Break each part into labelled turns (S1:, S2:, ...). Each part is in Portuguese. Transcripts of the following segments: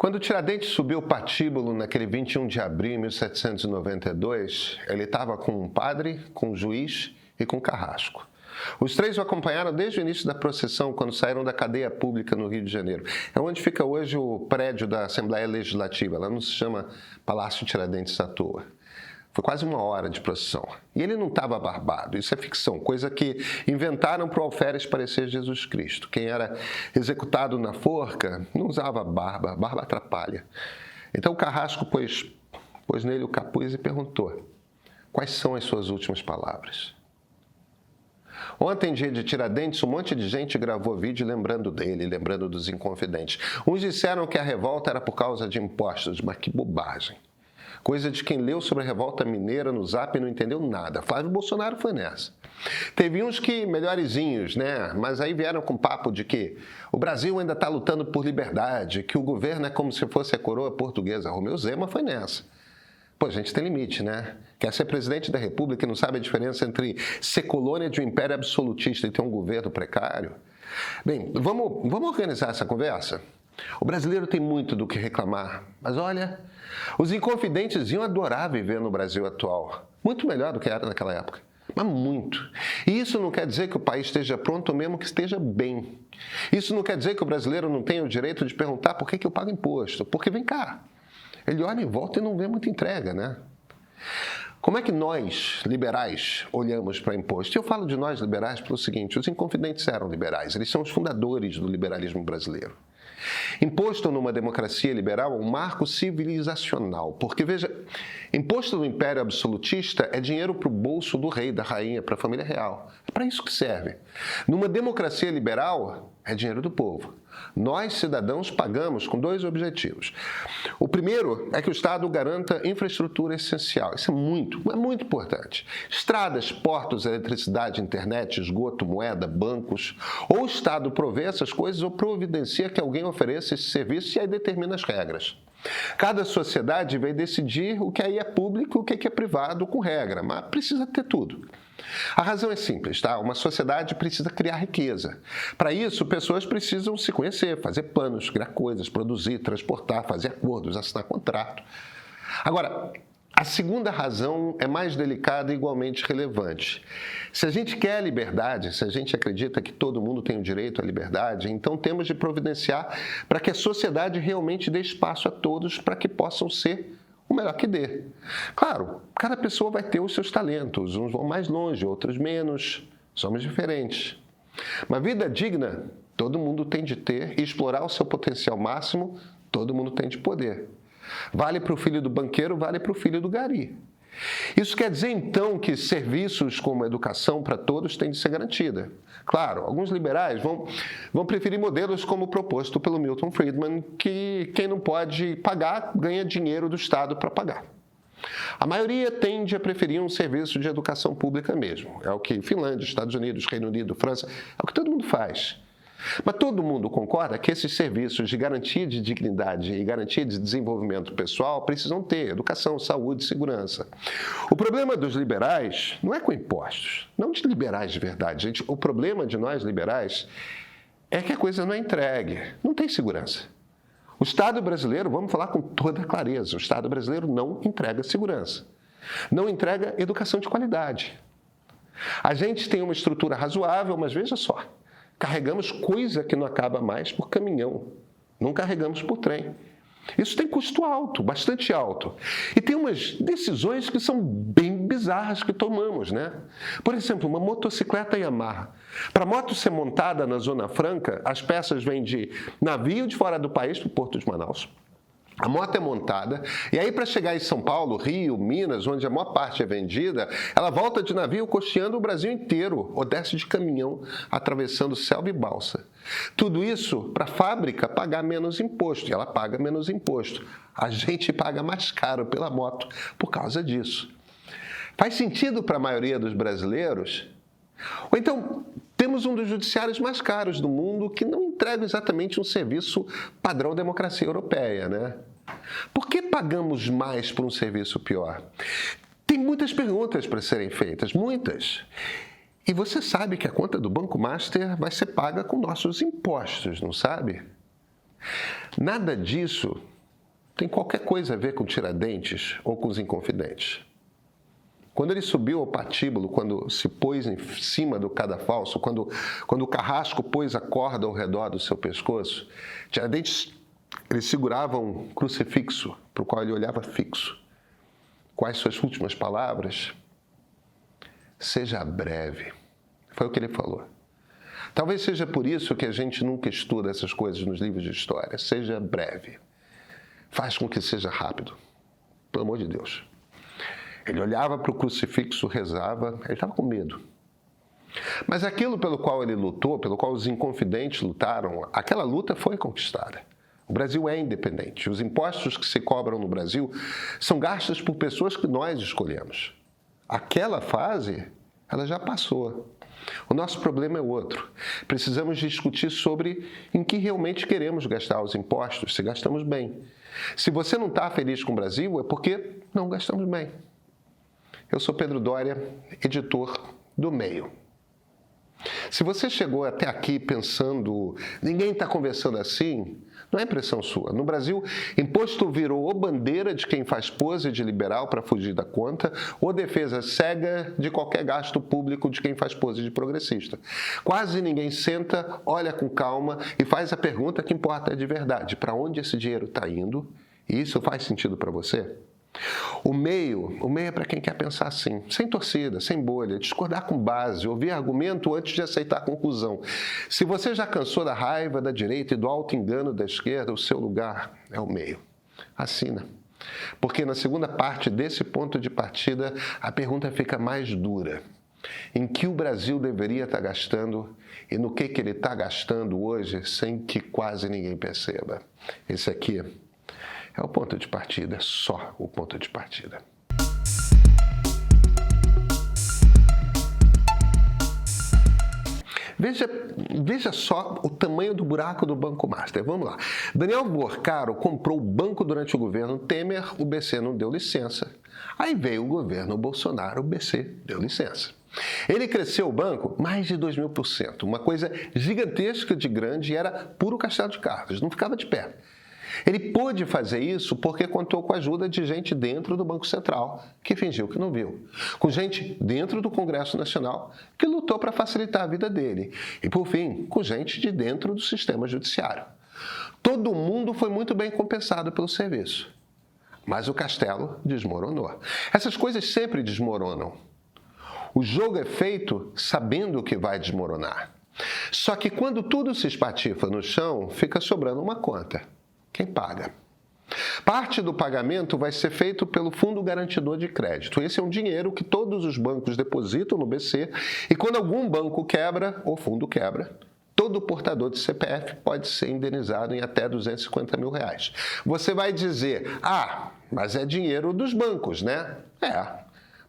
S1: Quando Tiradentes subiu o patíbulo naquele 21 de abril de 1792, ele estava com um padre, com um juiz e com um carrasco. Os três o acompanharam desde o início da procissão, quando saíram da cadeia pública no Rio de Janeiro. É onde fica hoje o prédio da Assembleia Legislativa. Ela não se chama Palácio Tiradentes à toa. Foi quase 1 hora de procissão. E ele não estava barbado. Isso é ficção, coisa que inventaram para o alferes parecer Jesus Cristo. Quem era executado na forca não usava barba. Barba atrapalha. Então o carrasco pôs nele o capuz e perguntou: quais são as suas últimas palavras? Ontem, dia de Tiradentes, um monte de gente gravou vídeo lembrando dele, lembrando dos Inconfidentes. Uns disseram que a revolta era por causa de impostos, mas que bobagem. Coisa de quem leu sobre a revolta mineira no Zap e não entendeu nada. Flávio Bolsonaro foi nessa. Teve uns que melhorzinhos, né? Mas aí vieram com papo de que o Brasil ainda está lutando por liberdade, que o governo é como se fosse a coroa portuguesa. Romeu Zema foi nessa. Pô, a gente tem limite, né? Quer ser presidente da República e não sabe a diferença entre ser colônia de um império absolutista e ter um governo precário? Bem, vamos organizar essa conversa? O brasileiro tem muito do que reclamar, mas olha, os Inconfidentes iam adorar viver no Brasil atual. Muito melhor do que era naquela época, mas muito. E isso não quer dizer que o país esteja pronto, ou mesmo que esteja bem. Isso não quer dizer que o brasileiro não tenha o direito de perguntar por que eu pago imposto. Porque vem cá, ele olha em volta e não vê muita entrega, né? Como é que nós, liberais, olhamos para imposto? E eu falo de nós, liberais, pelo seguinte: os Inconfidentes eram liberais, eles são os fundadores do liberalismo brasileiro. Imposto numa democracia liberal é um marco civilizacional, porque, veja, imposto no império absolutista é dinheiro para o bolso do rei, da rainha, para a família real. É para isso que serve. Numa democracia liberal, é dinheiro do povo. Nós, cidadãos, pagamos com 2 objetivos. O primeiro é que o Estado garanta infraestrutura essencial. Isso é muito importante. Estradas, portos, eletricidade, internet, esgoto, moeda, bancos. Ou o Estado provê essas coisas ou providencia que alguém ofereça esse serviço e aí determina as regras. Cada sociedade vai decidir o que aí é público e o que é privado com regra, mas precisa ter tudo. A razão é simples, tá? Uma sociedade precisa criar riqueza. Para isso, pessoas precisam se conhecer, fazer planos, criar coisas, produzir, transportar, fazer acordos, assinar contrato. Agora, a segunda razão é mais delicada e igualmente relevante. Se a gente quer a liberdade, se a gente acredita que todo mundo tem o direito à liberdade, então temos de providenciar para que a sociedade realmente dê espaço a todos para que possam ser o melhor que dê. Claro, cada pessoa vai ter os seus talentos, uns vão mais longe, outros menos, somos diferentes. Uma vida digna, todo mundo tem de ter, e explorar o seu potencial máximo, todo mundo tem de poder. Vale para o filho do banqueiro, vale para o filho do gari. Isso quer dizer, então, que serviços como educação para todos têm de ser garantida. Claro, alguns liberais vão preferir modelos como o proposto pelo Milton Friedman, que quem não pode pagar ganha dinheiro do Estado para pagar. A maioria tende a preferir um serviço de educação pública mesmo. É o que Finlândia, Estados Unidos, Reino Unido, França, é o que todo mundo faz. Mas todo mundo concorda que esses serviços de garantia de dignidade e garantia de desenvolvimento pessoal precisam ter educação, saúde e segurança. O problema dos liberais não é com impostos, não de liberais de verdade, gente. O problema de nós liberais é que a coisa não é entregue, não tem segurança. O Estado brasileiro, vamos falar com toda clareza, o Estado brasileiro não entrega segurança, não entrega educação de qualidade. A gente tem uma estrutura razoável, mas veja só, carregamos coisa que não acaba mais por caminhão, não carregamos por trem. Isso tem custo alto, bastante alto. E tem umas decisões que são bem bizarras que tomamos, né? Por exemplo, uma motocicleta Yamaha. Para a moto ser montada na Zona Franca, as peças vêm de navio de fora do país para o Porto de Manaus. A moto é montada, e aí para chegar em São Paulo, Rio, Minas, onde a maior parte é vendida, ela volta de navio costeando o Brasil inteiro, ou desce de caminhão, atravessando selva e balsa. Tudo isso para a fábrica pagar menos imposto, e ela paga menos imposto. A gente paga mais caro pela moto por causa disso. Faz sentido para a maioria dos brasileiros? Ou então, temos um dos judiciários mais caros do mundo que não entrega exatamente um serviço padrão democracia europeia, né? Por que pagamos mais por um serviço pior? Tem muitas perguntas para serem feitas, muitas. E você sabe que a conta do Banco Master vai ser paga com nossos impostos, não sabe? Nada disso tem qualquer coisa a ver com Tiradentes ou com os Inconfidentes. Quando ele subiu ao patíbulo, quando se pôs em cima do cadafalso, quando o carrasco pôs a corda ao redor do seu pescoço, Tiradentes, ele segurava um crucifixo para o qual ele olhava fixo. Quais suas últimas palavras? Seja breve. Foi o que ele falou. Talvez seja por isso que a gente nunca estuda essas coisas nos livros de história. Seja breve. Faz com que seja rápido. Pelo amor de Deus. Ele olhava para o crucifixo, rezava, ele estava com medo. Mas aquilo pelo qual ele lutou, pelo qual os Inconfidentes lutaram, aquela luta foi conquistada. O Brasil é independente. Os impostos que se cobram no Brasil são gastos por pessoas que nós escolhemos. Aquela fase, ela já passou. O nosso problema é outro. Precisamos discutir sobre em que realmente queremos gastar os impostos, se gastamos bem. Se você não está feliz com o Brasil, é porque não gastamos bem. Eu sou Pedro Doria, editor do Meio. Se você chegou até aqui pensando, ninguém está conversando assim, não é impressão sua. No Brasil, imposto virou ou bandeira de quem faz pose de liberal para fugir da conta, ou defesa cega de qualquer gasto público de quem faz pose de progressista. Quase ninguém senta, olha com calma e faz a pergunta que importa de verdade. Para onde esse dinheiro está indo? E isso faz sentido para você? O meio é para quem quer pensar assim, sem torcida, sem bolha, discordar com base, ouvir argumento antes de aceitar a conclusão. Se você já cansou da raiva da direita e do auto-engano da esquerda, o seu lugar é o meio. Assina. Porque na segunda parte desse ponto de partida, a pergunta fica mais dura. Em que o Brasil deveria estar gastando e no que ele está gastando hoje sem que quase ninguém perceba? Esse aqui é o ponto de partida, só o ponto de partida. Veja só o tamanho do buraco do Banco Master. Vamos lá. Daniel Borcaro comprou o banco durante o governo Temer, o BC não deu licença. Aí veio o governo Bolsonaro, o BC deu licença. Ele cresceu o banco mais de 2.000%, uma coisa gigantesca de grande e era puro castelo de cartas, não ficava de pé. Ele pôde fazer isso porque contou com a ajuda de gente dentro do Banco Central, que fingiu que não viu. Com gente dentro do Congresso Nacional, que lutou para facilitar a vida dele. E, por fim, com gente de dentro do sistema judiciário. Todo mundo foi muito bem compensado pelo serviço. Mas o castelo desmoronou. Essas coisas sempre desmoronam. O jogo é feito sabendo que vai desmoronar. Só que quando tudo se espatifa no chão, fica sobrando uma conta. Quem paga? Parte do pagamento vai ser feito pelo Fundo Garantidor de Crédito. Esse é um dinheiro que todos os bancos depositam no BC e quando algum banco quebra, ou fundo quebra, todo portador de CPF pode ser indenizado em até R$250 mil. Você vai dizer, mas é dinheiro dos bancos, né?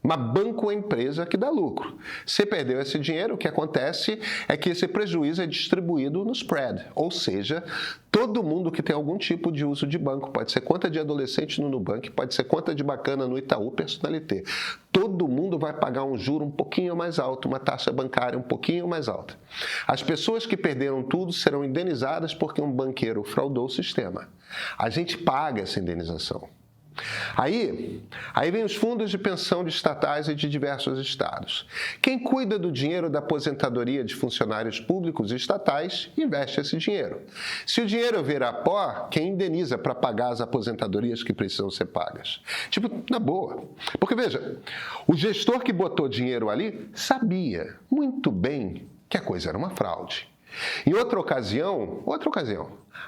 S1: Mas banco é empresa que dá lucro. Se perdeu esse dinheiro, o que acontece é que esse prejuízo é distribuído no spread. Ou seja, todo mundo que tem algum tipo de uso de banco, pode ser conta de adolescente no Nubank, pode ser conta de bacana no Itaú Personalité. Todo mundo vai pagar um juro um pouquinho mais alto, uma taxa bancária um pouquinho mais alta. As pessoas que perderam tudo serão indenizadas porque um banqueiro fraudou o sistema. A gente paga essa indenização. Aí vem os fundos de pensão de estatais e de diversos estados. Quem cuida do dinheiro da aposentadoria de funcionários públicos e estatais investe esse dinheiro. Se o dinheiro virar pó, quem indeniza para pagar as aposentadorias que precisam ser pagas? Na boa. Porque veja, o gestor que botou dinheiro ali sabia muito bem que a coisa era uma fraude. Em outra ocasião,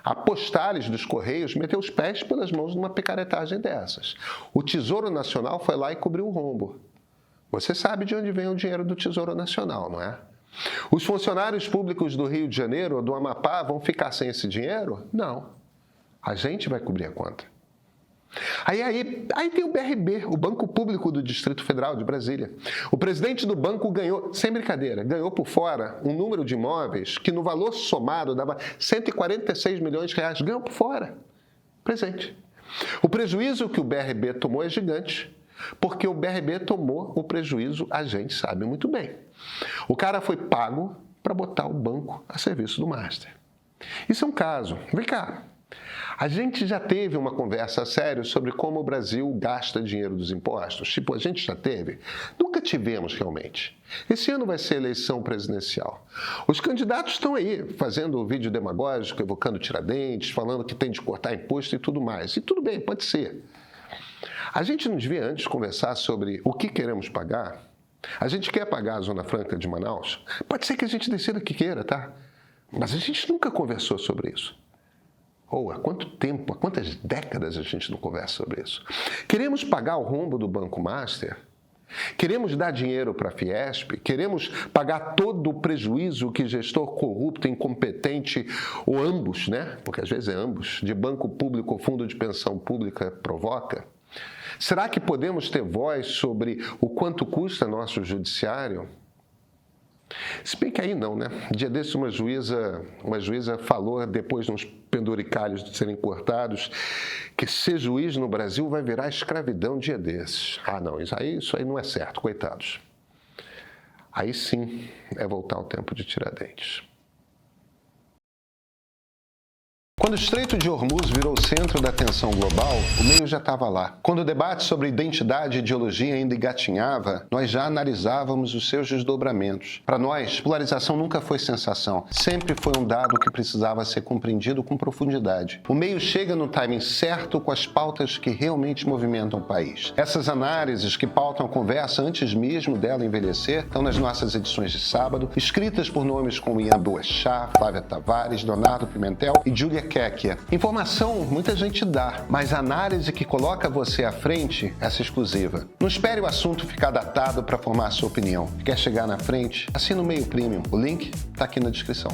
S1: a Postales dos Correios meteu os pés pelas mãos numa picaretagem dessas. O Tesouro Nacional foi lá e cobriu o rombo. Você sabe de onde vem o dinheiro do Tesouro Nacional, não é? Os funcionários públicos do Rio de Janeiro ou do Amapá vão ficar sem esse dinheiro? Não. A gente vai cobrir a conta. Aí tem o BRB, o Banco Público do Distrito Federal de Brasília. O presidente do banco ganhou, sem brincadeira, ganhou por fora um número de imóveis que no valor somado dava R$146 milhões, ganhou por fora. Presente. O prejuízo que o BRB tomou é gigante, porque o BRB tomou o prejuízo, a gente sabe muito bem. O cara foi pago para botar o banco a serviço do Master. Isso é um caso. Vem cá. A gente já teve uma conversa séria sobre como o Brasil gasta dinheiro dos impostos. Tipo, a gente já teve? Nunca tivemos realmente. Esse ano vai ser eleição presidencial. Os candidatos estão aí fazendo vídeo demagógico, evocando Tiradentes, falando que tem de cortar imposto e tudo mais. E tudo bem, pode ser. A gente não devia antes conversar sobre o que queremos pagar? A gente quer pagar a Zona Franca de Manaus? Pode ser que a gente decida que queira, tá? Mas a gente nunca conversou sobre isso. Ou há quanto tempo, há quantas décadas a gente não conversa sobre isso? Queremos pagar o rombo do Banco Master? Queremos dar dinheiro para a Fiesp? Queremos pagar todo o prejuízo que gestor corrupto, incompetente, ou ambos, né? Porque às vezes é ambos, de banco público ou fundo de pensão pública provoca? Será que podemos ter voz sobre o quanto custa nosso judiciário? Se bem que aí não, né? Dia desses uma juíza falou, depois de uns penduricalhos de serem cortados, que ser juiz no Brasil vai virar escravidão dia desses. Ah, não, isso aí não é certo, coitados. Aí sim é voltar ao tempo de Tiradentes. Quando o Estreito de Hormuz virou o centro da atenção global, o meio já estava lá. Quando o debate sobre identidade e ideologia ainda engatinhava, nós já analisávamos os seus desdobramentos. Para nós, polarização nunca foi sensação, sempre foi um dado que precisava ser compreendido com profundidade. O meio chega no timing certo com as pautas que realmente movimentam o país. Essas análises que pautam a conversa antes mesmo dela envelhecer estão nas nossas edições de sábado, escritas por nomes como Ian Boechat, Flávia Tavares, Leonardo Pimentel e Júlia Kékia. Informação muita gente dá, mas a análise que coloca você à frente, essa exclusiva. Não espere o assunto ficar datado para formar a sua opinião. Quer chegar na frente? Assina o Meio Premium. O link está aqui na descrição.